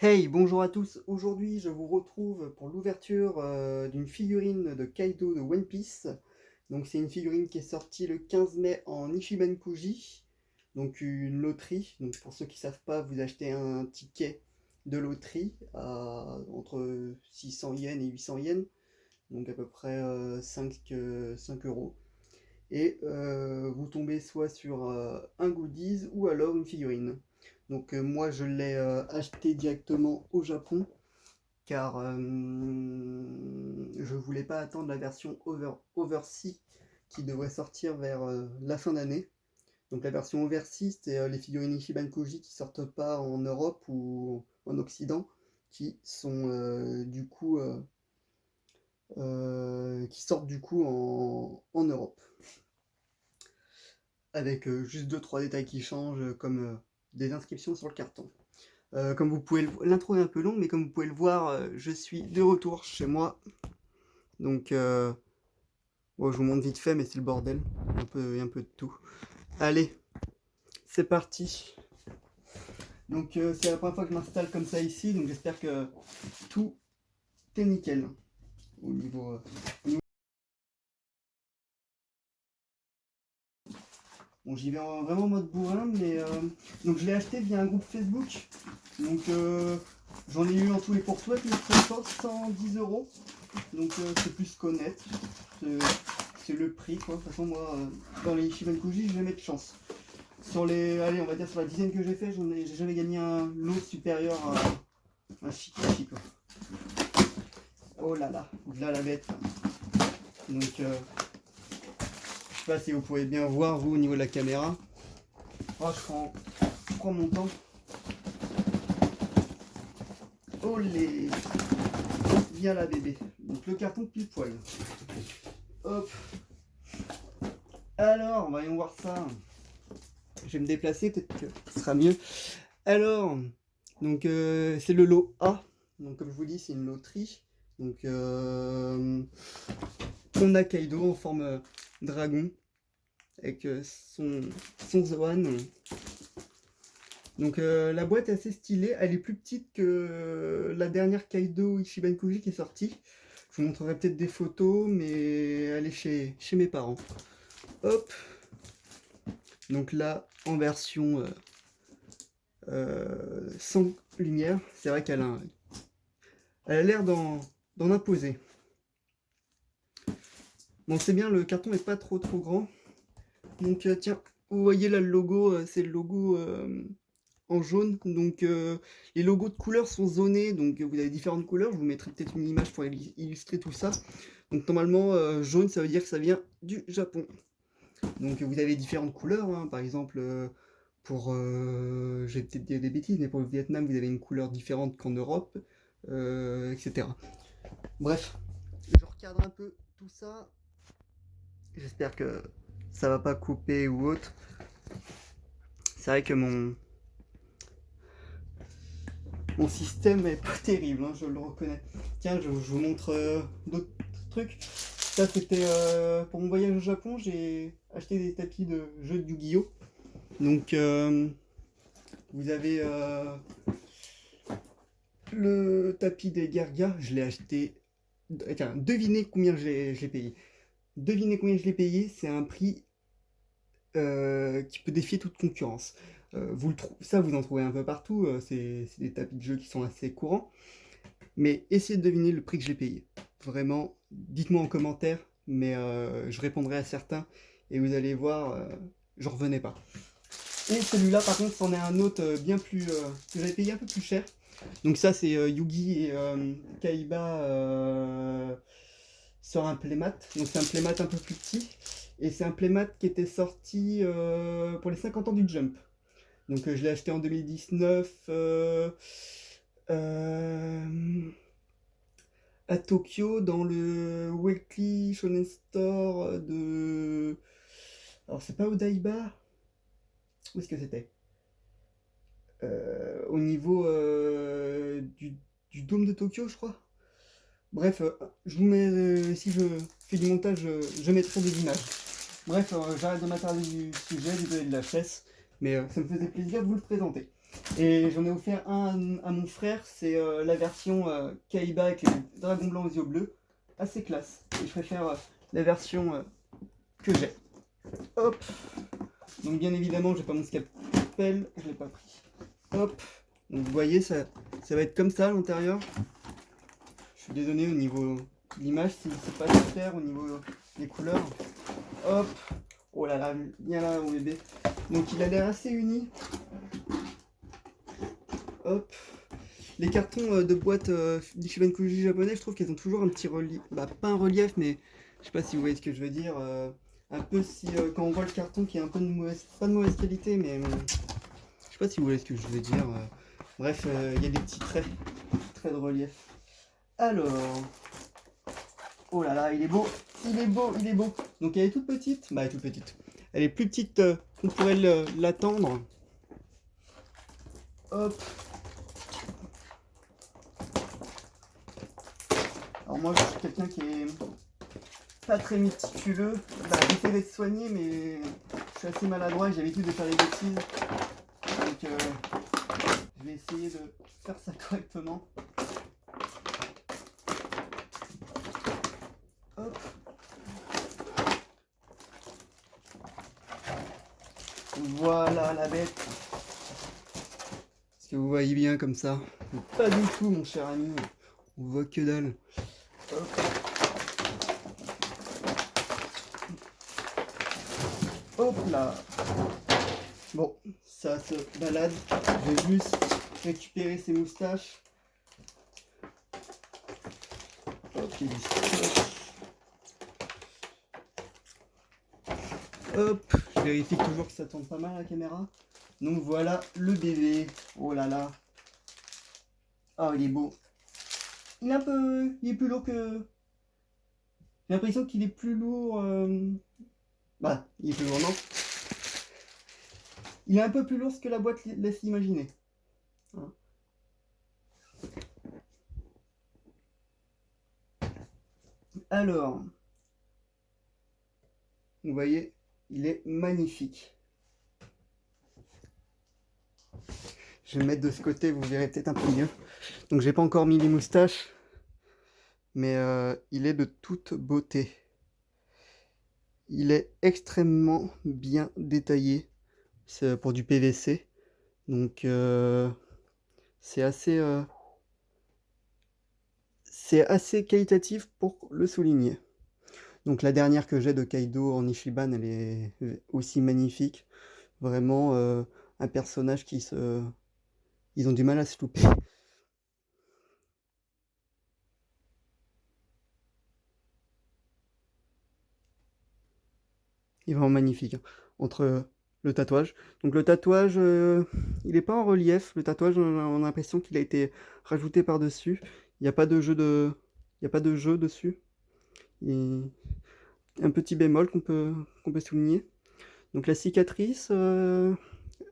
Hey, bonjour à tous. Aujourd'hui, je vous retrouve pour l'ouverture d'une figurine de Kaido de One Piece. Donc, c'est une figurine qui est sortie le 15 mai en Ichiban Kuji, donc une loterie. Donc, pour ceux qui ne savent pas, vous achetez un ticket de loterie à entre 600 yens et 800 yens, donc à peu près 5 euros. Et vous tombez soit sur un goodies ou alors une figurine. Donc moi je l'ai acheté directement au Japon car je voulais pas attendre la version Oversea qui devrait sortir vers la fin d'année. Donc la version Oversea, c'est les figurines Ichiban Koji qui sortent pas en Europe ou en Occident, qui sont qui sortent du coup en Europe avec juste deux trois détails qui changent, comme des inscriptions sur le carton. Comme vous pouvez l'intro est un peu longue, mais comme vous pouvez le voir, je suis de retour chez moi. Donc, bon, je vous montre vite fait, mais c'est le bordel. Il y a un peu de tout. Allez, c'est parti. Donc, c'est la première fois que je m'installe comme ça ici, donc j'espère que tout est nickel au niveau. Bon, j'y vais vraiment en mode bourrin, mais donc je l'ai acheté via un groupe Facebook. Donc j'en ai eu en tout et pour tout avec une 110 euros. Donc c'est plus qu'honnête. C'est le prix quoi. De toute façon moi dans les Ichiban Kuji j'ai jamais de chance. Sur les. Allez on va dire sur la dizaine que j'ai fait, j'ai jamais gagné un lot supérieur à un Shikishi quoi. Oh là là, là la bête. Donc je sais pas si vous pouvez bien voir vous au niveau de la caméra. Oh, je prends mon temps. Olé. Viens là bébé. Donc le carton pile poil. Hop. Alors, voyons voir ça. Je vais me déplacer, peut-être que ce sera mieux. Alors, donc c'est le lot A. Donc comme je vous dis, c'est une loterie. Donc on a Kaido en forme dragon avec son Zoan. Donc la boîte est assez stylée. Elle est plus petite que la dernière Kaido Ichiban Kuji qui est sortie. Je vous montrerai peut-être des photos, mais elle est chez mes parents. Hop. Donc là, en version sans lumière, c'est vrai qu'elle a l'air d'en imposer. Bon, c'est bien, le carton n'est pas trop grand. Donc tiens, vous voyez là le logo, c'est le logo en jaune. Donc les logos de couleurs sont zonés, donc vous avez différentes couleurs. Je vous mettrai peut-être une image pour illustrer tout ça. Donc normalement, jaune, ça veut dire que ça vient du Japon. Donc vous avez différentes couleurs, hein. Par exemple, je vais peut-être dire des bêtises, mais pour le Vietnam, vous avez une couleur différente qu'en Europe, etc. Bref, je recadre un peu tout ça. J'espère que ça va pas couper ou autre. C'est vrai que mon système est pas terrible, hein, je le reconnais. Tiens, je vous montre d'autres trucs. Ça, c'était pour mon voyage au Japon, j'ai acheté des tapis de jeux de Yu-Gi-Oh! Donc, vous avez le tapis des Gargas, je l'ai acheté. Tiens, devinez combien je l'ai payé. Devinez combien je l'ai payé, c'est un prix qui peut défier toute concurrence. Ça, vous en trouvez un peu partout, c'est des tapis de jeu qui sont assez courants. Mais essayez de deviner le prix que j'ai payé. Vraiment, dites-moi en commentaire, mais je répondrai à certains et vous allez voir, j'en revenais pas. Et celui-là, par contre, c'en est un autre bien plus. Que j'avais payé un peu plus cher. Donc, ça, c'est Yugi et Kaiba sur un playmat. Donc, c'est un playmat un peu plus petit. Et c'est un playmat qui était sorti pour les 50 ans du Jump. Donc, je l'ai acheté en 2019 à Tokyo dans le Weekly Shonen Store de. Alors, c'est pas Odaiba. Où est-ce que c'était au niveau du dôme de Tokyo, je crois. Bref, je vous mets, si je fais du montage, je mettrai des images. Bref, j'arrête de m'attarder du sujet, désolé de la chasse, mais ça me faisait plaisir de vous le présenter. Et j'en ai offert un à mon frère, c'est la version Kaiba avec les dragons blancs aux yeux bleus. Assez classe. Et je préfère la version que j'ai. Hop. Donc bien évidemment, j'ai pas mon scalpel, je l'ai pas pris. Hop. Donc vous voyez, ça va être comme ça à l'intérieur. Je suis désolé au niveau de l'image, si c'est pas très clair au niveau des couleurs. Hop. Oh là là, viens là mon bébé. Donc il a l'air assez uni. Hop. Les cartons de boîte d'Ichiban Kuji japonais, je trouve qu'ils ont toujours un petit relief. Bah pas un relief, mais je sais pas si vous voyez ce que je veux dire. Un peu si quand on voit le carton qui est un peu de mauvaise, pas de mauvaise qualité, mais je sais pas si vous voyez ce que je veux dire. Bref, il y a des petits traits de relief. Alors, oh là là, il est beau, il est beau, il est beau. Donc elle est toute petite, bah elle est toute petite. Elle est plus petite qu'on pourrait l'attendre. Hop. Alors moi je suis quelqu'un qui est pas très méticuleux. Bah, j'essaie d'être soigné, mais je suis assez maladroit et j'ai l'habitude de faire des bêtises. Donc je vais essayer de faire ça correctement. Hop. Voilà la bête. Est-ce que vous voyez bien comme ça? Pas du tout mon cher ami. On voit que dalle. Hop. Hop là. Bon, ça se balade. Je vais juste récupérer ses moustaches. Hop, il y a du scotch. Hop, je vérifie toujours que ça tourne pas mal la caméra. Donc voilà le bébé. Oh là là. Ah, il est beau. Il est un peu... Il est plus lourd que... J'ai l'impression qu'il est plus lourd... Bah, il est plus lourd, non. Il est un peu plus lourd que la boîte laisse imaginer. Hein. Alors... Vous voyez, il est magnifique. Je vais me mettre de ce côté, vous verrez peut-être un peu mieux. Donc j'ai pas encore mis les moustaches, mais il est de toute beauté. Il est extrêmement bien détaillé. C'est pour du PVC. Donc c'est assez qualitatif pour le souligner. Donc la dernière que j'ai de Kaido en Ichiban, elle est aussi magnifique. Vraiment un personnage qui se... Ils ont du mal à se louper. Il est vraiment magnifique. Hein. Entre le tatouage. Donc le tatouage, il n'est pas en relief. Le tatouage, on a l'impression qu'il a été rajouté par-dessus. Il n'y a pas de jeu il y a pas de jeu dessus. Et un petit bémol qu'on peut souligner. Donc la cicatrice,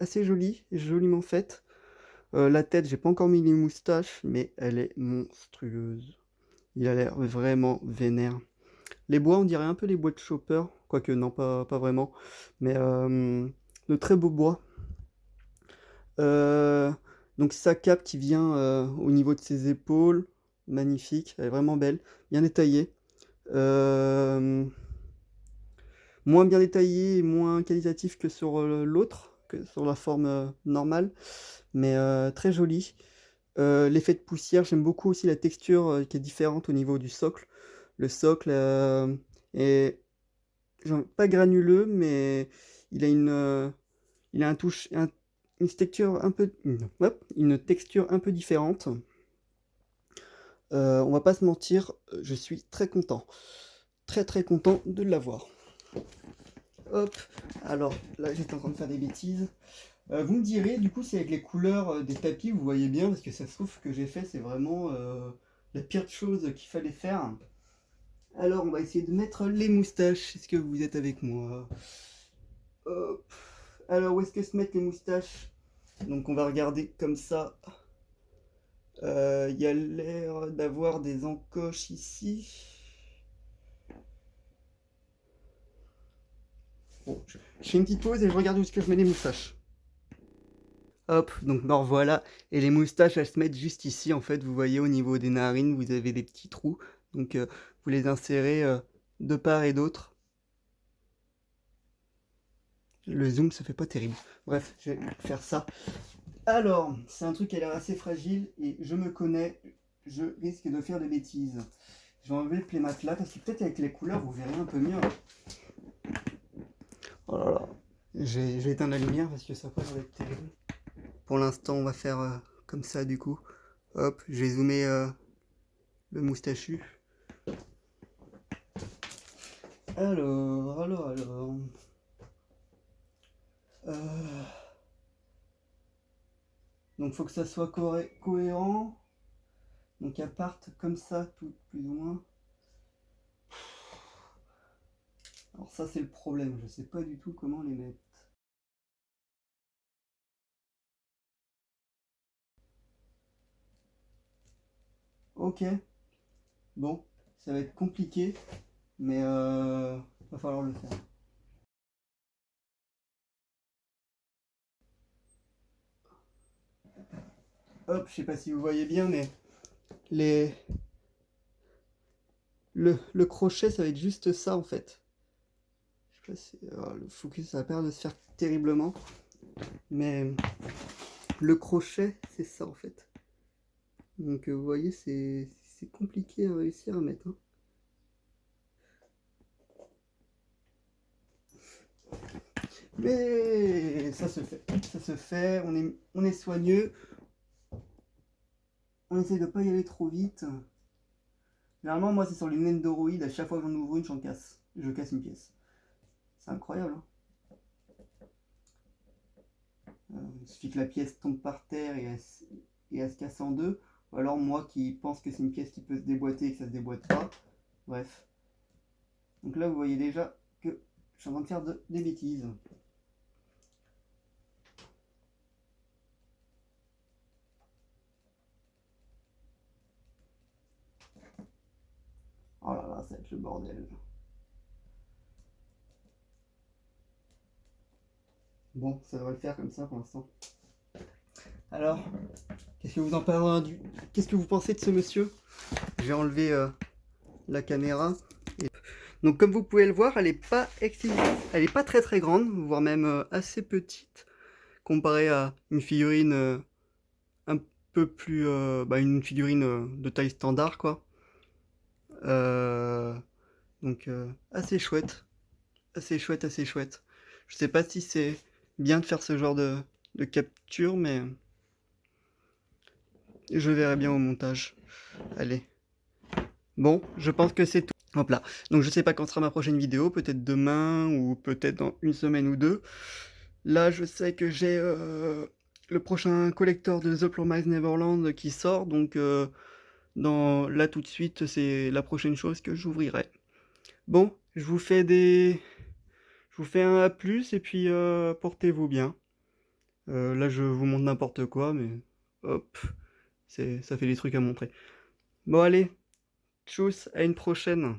assez jolie, joliment faite. La tête, j'ai pas encore mis les moustaches, mais elle est monstrueuse. Il a l'air vraiment vénère. Les bois, on dirait un peu les bois de Chopper, quoique non, pas vraiment. Mais de très beaux bois. Donc sa cape qui vient au niveau de ses épaules, magnifique, elle est vraiment belle, bien détaillée. Moins bien détaillé et moins qualitatif que sur l'autre, que sur la forme normale, mais très joli. L'effet de poussière, j'aime beaucoup aussi la texture qui est différente au niveau du socle. Le socle est pas granuleux, mais il a il a une texture un peu, une texture un peu différente. On va pas se mentir, je suis très content. Très content de l'avoir. Hop, alors là j'étais en train de faire des bêtises. Vous me direz, du coup, si avec les couleurs des tapis, vous voyez bien, parce que ça se trouve que j'ai fait, c'est vraiment la pire chose qu'il fallait faire. Alors, on va essayer de mettre les moustaches. Est-ce que vous êtes avec moi? Hop. Alors, où est-ce que se mettent les moustaches? Donc, on va regarder comme ça. Il y a l'air d'avoir des encoches ici. Bon, je fais une petite pause et je regarde où est-ce que je mets les moustaches. Hop, donc me revoilà. Et les moustaches, elles se mettent juste ici, en fait. Vous voyez, au niveau des narines, vous avez des petits trous. Donc, vous les insérez de part et d'autre. Le zoom se fait pas terrible. Bref, je vais faire ça. Alors, c'est un truc qui a l'air assez fragile et je me connais, je risque de faire des bêtises. Je vais enlever le playmat là parce que peut-être avec les couleurs vous verrez un peu mieux. Oh là là, j'ai éteint la lumière parce que ça va pas être terrible. Pour l'instant, on va faire comme ça du coup. Hop, je vais zoomer le moustachu. Alors. Donc faut que ça soit cohérent. Donc elles partent comme ça, tout plus ou moins. Alors ça c'est le problème, je sais pas du tout comment les mettre. Ok, bon, ça va être compliqué, mais va falloir le faire. Hop, je sais pas si vous voyez bien, mais les... le crochet, ça va être juste ça en fait. Je sais pas si... le focus, ça va perdre de se faire terriblement, mais le crochet, c'est ça en fait. Donc vous voyez, c'est compliqué à réussir à mettre. Hein. Mais ça se fait, on est soigneux, on essaie de pas y aller trop vite. Généralement, moi, c'est sur les Nendoroid, à chaque fois que j'en ouvre une, je casse une pièce. C'est incroyable. Hein. Il suffit que la pièce tombe par terre et elle se casse en deux. Ou alors moi qui pense que c'est une pièce qui peut se déboîter et que ça se déboîte pas. Bref. Donc là, vous voyez déjà que je suis en train de faire des bêtises. Oh là là, ça va être le bordel. Bon, ça devrait le faire comme ça pour l'instant. Alors, qu'est-ce que vous en parlez Qu'est-ce que vous pensez de ce monsieur? Je vais enlever la caméra. Et... Donc comme vous pouvez le voir, elle est pas très très grande, voire même assez petite, comparée à une figurine un peu plus... une figurine de taille standard, quoi. Donc assez chouette, assez chouette, assez chouette. Je sais pas si c'est bien de faire ce genre de capture, mais je verrai bien au montage. Allez. Bon, je pense que c'est tout. Hop là. Donc je sais pas quand sera ma prochaine vidéo, peut-être demain ou peut-être dans une semaine ou deux. Là, je sais que j'ai le prochain collector de The Promised Neverland qui sort, donc là tout de suite, c'est la prochaine chose que j'ouvrirai. Bon, je vous fais un A+, et puis portez-vous bien. Là, je vous montre n'importe quoi, mais hop, ça fait des trucs à montrer. Bon, allez, tchuss, à une prochaine.